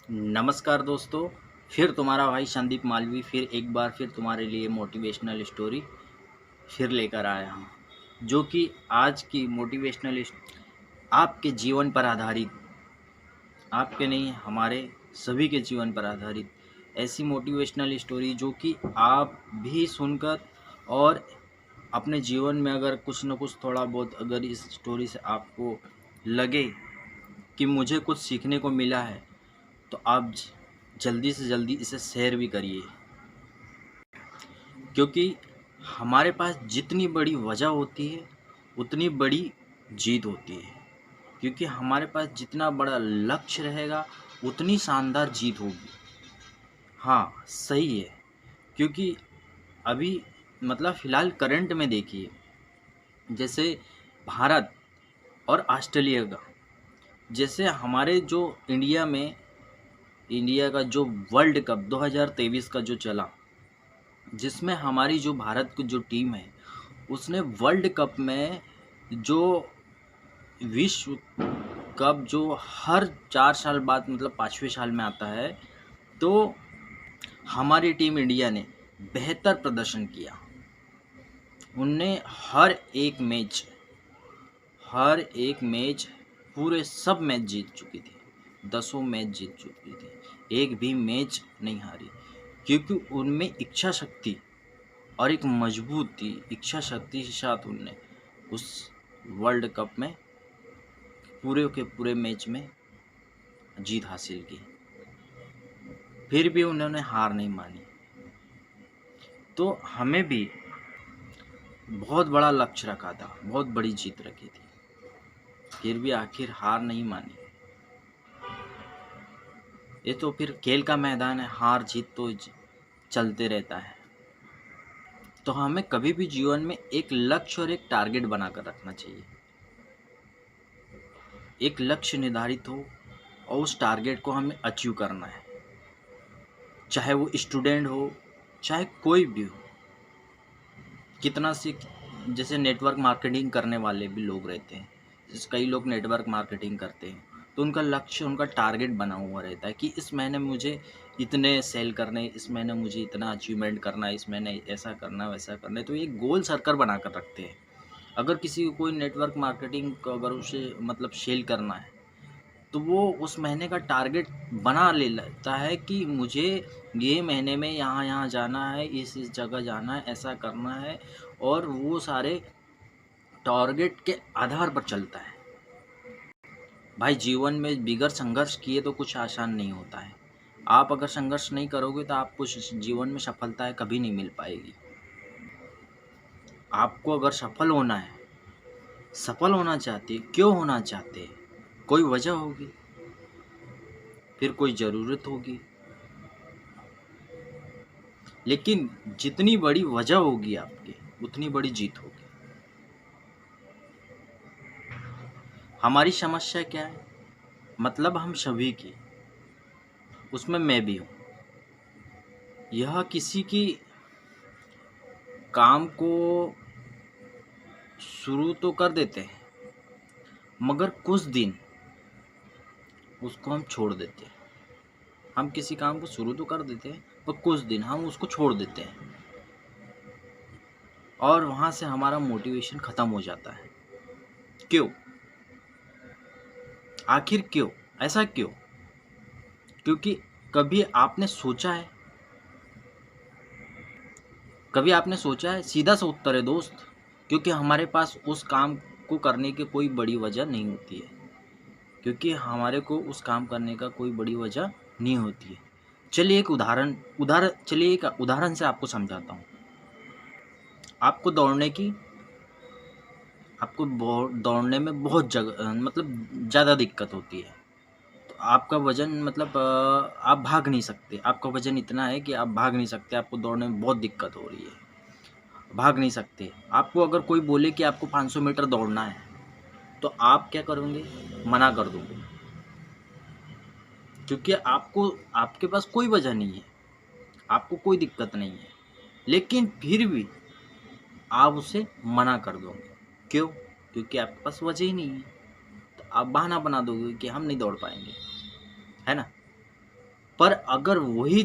नमस्कार दोस्तों। फिर तुम्हारा भाई संदीप मालवी फिर एक बार फिर तुम्हारे लिए मोटिवेशनल स्टोरी फिर लेकर आया हूँ, जो कि आज की आपके जीवन पर आधारित, आपके नहीं हमारे सभी के जीवन पर आधारित ऐसी मोटिवेशनल स्टोरी जो कि आप भी सुनकर और अपने जीवन में अगर कुछ न कुछ थोड़ा बहुत अगर इस स्टोरी से आपको लगे कि मुझे कुछ सीखने को मिला है, तो आप जल्दी से जल्दी इसे शेयर भी करिए। क्योंकि हमारे पास जितनी बड़ी वजह होती है उतनी बड़ी जीत होती है। क्योंकि हमारे पास जितना बड़ा लक्ष्य रहेगा उतनी शानदार जीत होगी। हाँ, सही है। क्योंकि अभी मतलब फ़िलहाल करंट में देखिए, जैसे भारत और ऑस्ट्रेलिया का, जैसे हमारे जो इंडिया का जो वर्ल्ड कप 2023 का जो चला, जिसमें हमारी जो भारत की जो टीम है उसने वर्ल्ड कप में जो विश्व कप जो हर 4 साल बाद मतलब 5वें साल में आता है, तो हमारी टीम इंडिया ने बेहतर प्रदर्शन किया। उनने हर एक मैच पूरे सब मैच जीत चुकी थी, 10 मैच जीत चुकी थी, एक भी मैच नहीं हारी। क्योंकि उनमें इच्छा शक्ति और एक मजबूत थी इच्छा शक्ति के साथ उनने उस वर्ल्ड कप में पूरे के पूरे मैच में जीत हासिल की। फिर भी उन्होंने हार नहीं मानी। तो हमें भी बहुत बड़ा लक्ष्य रखा था, बहुत बड़ी जीत रखी थी, फिर भी आखिर हार नहीं मानी। ये तो फिर खेल का मैदान है, हार जीत तो चलते रहता है। तो हमें कभी भी जीवन में एक लक्ष्य और एक टारगेट बनाकर रखना चाहिए। एक लक्ष्य निर्धारित हो और उस टारगेट को हमें अचीव करना है, चाहे वो स्टूडेंट हो चाहे कोई भी हो। कितना से जैसे नेटवर्क मार्केटिंग करने वाले भी लोग रहते हैं, जैसे कई लोग नेटवर्क मार्केटिंग करते हैं, तो उनका लक्ष्य उनका टारगेट बना हुआ रहता है कि इस महीने मुझे इतने सेल करने, इस महीने मुझे इतना अचीवमेंट करना है, इस महीने ऐसा करना वैसा करना है। तो एक गोल सर्कल बना कर रखते हैं। अगर किसी को कोई नेटवर्क मार्केटिंग अगर उसे मतलब सेल करना है, तो वो उस महीने का टारगेट बना ले लेता है कि मुझे ये महीने में यहाँ यहाँ जाना है, इस जगह जाना है, ऐसा करना है। और वो सारे टारगेट के आधार पर चलता है। भाई जीवन में बिगड़ संघर्ष किए तो कुछ आसान नहीं होता है। आप अगर संघर्ष नहीं करोगे तो आपको जीवन में सफलता कभी नहीं मिल पाएगी। आपको अगर सफल होना चाहते, क्यों होना चाहते हैं? कोई वजह होगी, फिर कोई ज़रूरत होगी। लेकिन जितनी बड़ी वजह होगी आपकी उतनी बड़ी जीत होगी। हमारी समस्या क्या है? मतलब हम सभी की, उसमें मैं भी हूँ। यह किसी की काम को शुरू तो कर देते हैं, मगर कुछ दिन उसको हम छोड़ देते हैं। हम किसी काम को शुरू तो कर देते हैं पर कुछ दिन हम उसको छोड़ देते हैं, और वहाँ से हमारा मोटिवेशन ख़त्म हो जाता है। क्यों? आखिर क्यों? ऐसा क्यों? क्योंकि कभी आपने सोचा है, सीधा सा उत्तर है दोस्त। क्योंकि हमारे पास उस काम को करने की कोई बड़ी वजह नहीं होती है। कोई बड़ी वजह नहीं होती है। चलिए एक उदाहरण से आपको समझाता हूँ। आपको दौड़ने में बहुत जगह मतलब ज़्यादा दिक्कत होती है। तो आपका वज़न मतलब आप भाग नहीं सकते। आपका वज़न इतना है कि आप भाग नहीं सकते, आपको दौड़ने में बहुत दिक्कत हो रही है, भाग नहीं सकते। आपको अगर कोई बोले कि आपको 500 मीटर दौड़ना है, तो आप क्या करोगे? मना कर दोगे। क्योंकि आपके पास कोई वजह नहीं है, आपको कोई दिक्कत नहीं है, लेकिन फिर भी आप उसे मना कर दोगे। क्यों? क्योंकि आपके पास वजह ही नहीं है। तो आप बहाना बना दोगे कि हम नहीं दौड़ पाएंगे, है ना? पर अगर वही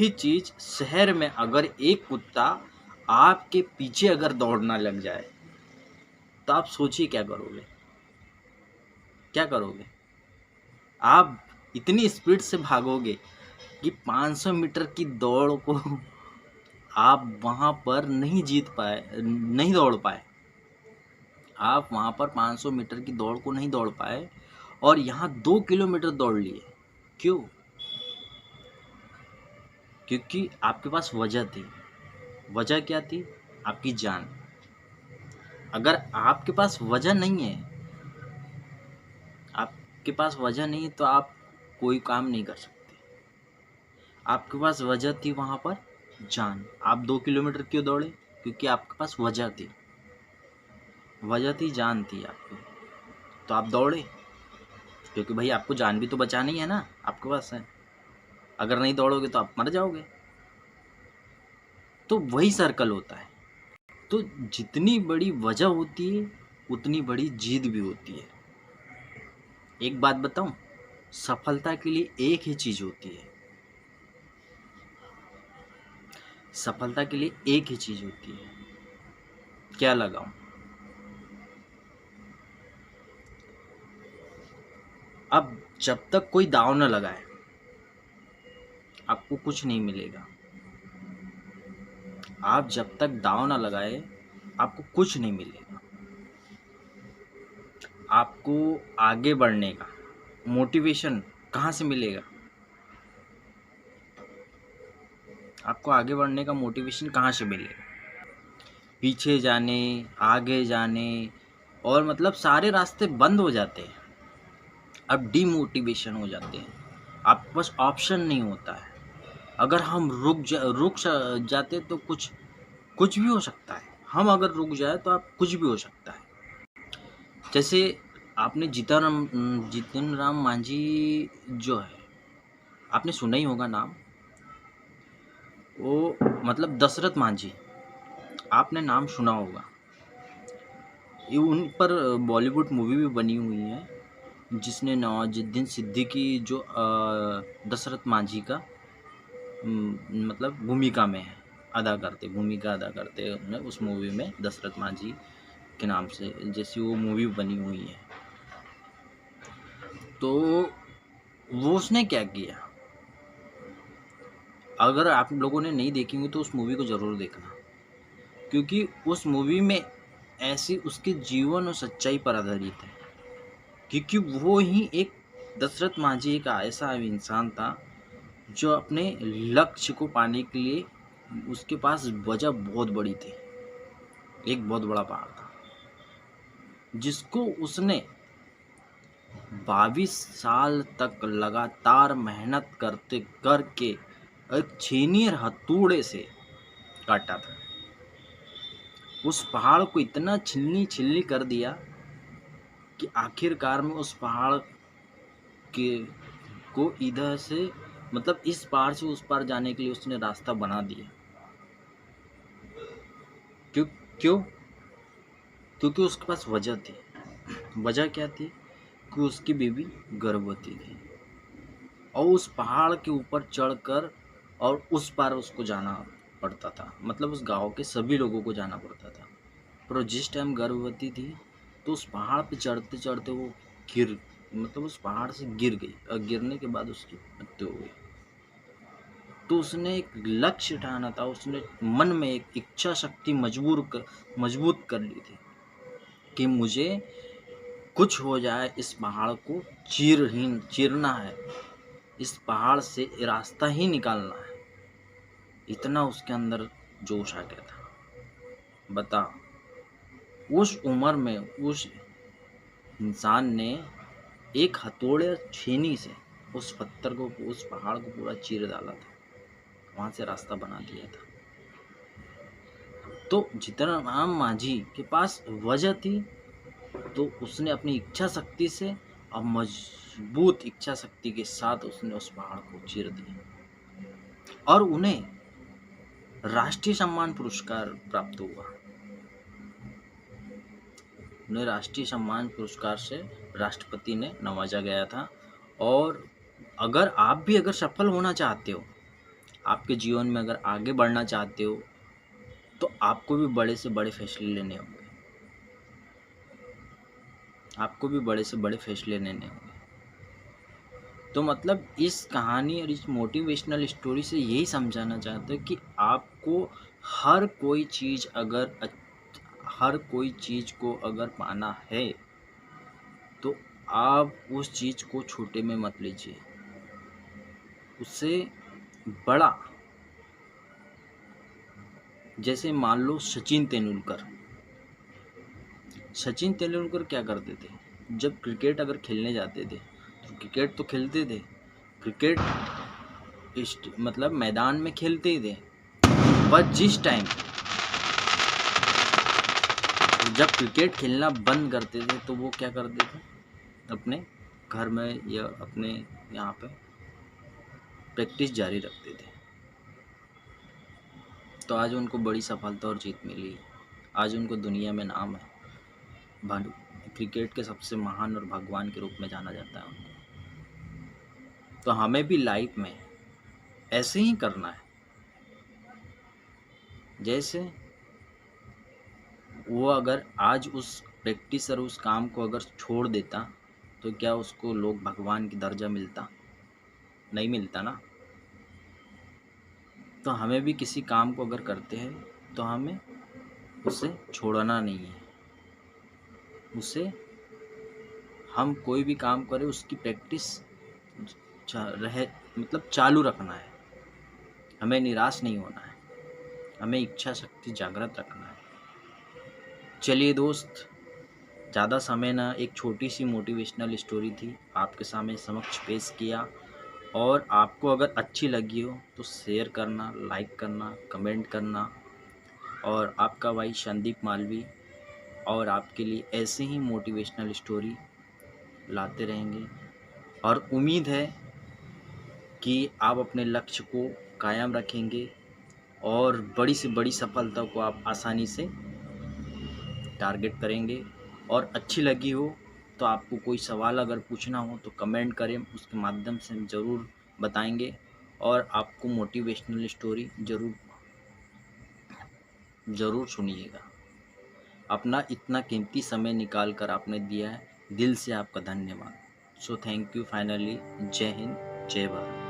चीज शहर में अगर एक कुत्ता आपके पीछे अगर दौड़ना लग जाए तो आप सोचिए क्या करोगे? क्या करोगे? आप इतनी स्पीड से भागोगे कि 500 मीटर की दौड़ को आप वहां पर नहीं दौड़ पाए। आप वहां पर 500 मीटर की दौड़ को नहीं दौड़ पाए और यहाँ 2 किलोमीटर दौड़ लिए। क्यों? क्योंकि आपके पास वजह थी। वजह क्या थी? आपकी जान। अगर आपके पास वजह नहीं है, तो आप कोई काम नहीं कर सकते। आपके पास वजह थी वहां पर जान। आप 2 किलोमीटर क्यों दौड़े? क्योंकि आपके पास वजह थी, जान थी आपकी, तो आप दौड़े। क्योंकि भाई आपको जान भी तो बचानी है ना, आपके पास है। अगर नहीं दौड़ोगे तो आप मर जाओगे। तो वही सर्कल होता है। तो जितनी बड़ी वजह होती है उतनी बड़ी जिद भी होती है। एक बात बताऊं, सफलता के लिए एक ही चीज होती है। सफलता के लिए एक ही चीज होती है। क्या लगाऊं? अब जब तक कोई दाव न लगाए आपको कुछ नहीं मिलेगा। आप जब तक दाव न लगाए आपको कुछ नहीं मिलेगा। आपको आगे बढ़ने का मोटिवेशन कहाँ से मिलेगा? आपको आगे बढ़ने का मोटिवेशन कहाँ से मिलेगा? पीछे जाने, आगे जाने, और मतलब सारे रास्ते बंद हो जाते हैं। अब डीमोटिवेशन हो जाते हैं। आपके पास ऑप्शन नहीं होता है। अगर हम रुक जाते तो कुछ भी हो सकता है। हम अगर रुक जाए तो आप कुछ भी हो सकता है। जैसे आपने जीतन राम मांझी जो है, आपने सुना ही होगा नाम। वो मतलब दशरथ मांझी, आपने नाम सुना होगा। ये उन पर बॉलीवुड मूवी भी बनी हुई है जिसने नवाजुद्दीन सिद्दीकी जो दशरथ मांझी का मतलब भूमिका अदा करते हैं उस मूवी में। दशरथ मांझी के नाम से जैसी वो मूवी बनी हुई है। तो वो उसने क्या किया, अगर आप लोगों ने नहीं देखी हुई तो उस मूवी को ज़रूर देखना, क्योंकि उस मूवी में ऐसी उसके जीवन और सच्चाई पर आधारित है। क्योंकि वो ही एक दशरथ मांझी एक ऐसा इंसान था जो अपने लक्ष्य को पाने के लिए उसके पास वजह बहुत बड़ी थी। एक बहुत बड़ा पहाड़ था जिसको उसने 22 साल तक लगातार मेहनत करके एक छेनियर हथौड़े से काटा था। उस पहाड़ को इतना छिलनी कर दिया कि आखिरकार में उस पहाड़ के को इधर से मतलब इस पार से उस पार जाने के लिए उसने रास्ता बना दिया। क्यों? क्योंकि उसके पास वजह थी। वजह क्या थी? कि उसकी बीवी गर्भवती थी और उस पहाड़ के ऊपर चढ़कर और उस पार उसको जाना पड़ता था। मतलब उस गांव के सभी लोगों को जाना पड़ता था। पर जिस टाइम गर्भवती थी तो उस पहाड़ पे चढ़ते चढ़ते वो उस पहाड़ से गिर गई और गिरने के बाद उसकी मृत्यु हो गई। तो उसने एक लक्ष्य ठाना था, उसने मन में एक इच्छा शक्ति मजबूत कर ली थी कि मुझे कुछ हो जाए, इस पहाड़ को चीरना है, इस पहाड़ से रास्ता ही निकालना है। इतना उसके अंदर जोश आ गया था। बता, उस उम्र में उस इंसान ने एक हथौड़े और छेनी से उस पत्थर को, उस पहाड़ को पूरा चीर डाला था, वहां से रास्ता बना दिया था। तो जीतन राम मांझी के पास वजह थी, तो उसने अपनी इच्छा शक्ति से और मजबूत इच्छा शक्ति के साथ उसने उस पहाड़ को चीर दिया और उन्हें राष्ट्रीय सम्मान पुरस्कार प्राप्त हुआ। उन्हें राष्ट्रीय सम्मान पुरस्कार से राष्ट्रपति ने नवाजा गया था और अगर आप भी अगर सफल होना चाहते हो, आपके जीवन में अगर आगे बढ़ना चाहते हो, तो आपको भी बड़े से बड़े फैसले लेने होंगे। आपको भी बड़े से बड़े फैसले लेने होंगे। तो मतलब इस कहानी और इस मोटिवेशनल स्टोरी से यही समझाना चाहते हैं कि आपको हर कोई चीज़ हर कोई चीज़ को अगर पाना है, तो आप उस चीज़ को छोटे में मत लीजिए, उससे बड़ा। जैसे मान लो सचिन तेंदुलकर क्या करते थे, जब क्रिकेट अगर खेलने जाते थे तो क्रिकेट तो खेलते थे, क्रिकेट मतलब मैदान में खेलते ही थे, पर जिस टाइम जब क्रिकेट खेलना बंद करते थे तो वो क्या करते थे, अपने घर में या अपने यहाँ पे प्रैक्टिस जारी रखते थे। तो आज उनको बड़ी सफलता और जीत मिली। आज उनको दुनिया में नाम है, क्रिकेट के सबसे महान और भगवान के रूप में जाना जाता है उनको। तो हमें भी लाइफ में ऐसे ही करना है। जैसे वो अगर आज उस प्रैक्टिस और उस काम को अगर छोड़ देता, तो क्या उसको लोग भगवान की दर्जा मिलता? नहीं मिलता ना। तो हमें भी किसी काम को अगर करते हैं तो हमें उसे छोड़ना नहीं है। उसे हम कोई भी काम करें उसकी प्रैक्टिस मतलब चालू रखना है। हमें निराश नहीं होना है, हमें इच्छा शक्ति जागृत रखना है। चलिए दोस्त, ज़्यादा समय ना, एक छोटी सी मोटिवेशनल स्टोरी थी, आपके सामने समक्ष पेश किया। और आपको अगर अच्छी लगी हो तो शेयर करना, लाइक करना, कमेंट करना। और आपका भाई संदीप मालवी और आपके लिए ऐसे ही मोटिवेशनल स्टोरी लाते रहेंगे। और उम्मीद है कि आप अपने लक्ष्य को कायम रखेंगे और बड़ी से बड़ी सफलता को आप आसानी से टारगेट करेंगे। और अच्छी लगी हो तो आपको कोई सवाल अगर पूछना हो तो कमेंट करें, उसके माध्यम से हम ज़रूर बताएंगे। और आपको मोटिवेशनल स्टोरी ज़रूर सुनिएगा। अपना इतना कीमती समय निकाल कर आपने दिया है, दिल से आपका धन्यवाद। So thank you finally. जय हिंद, जय भारत।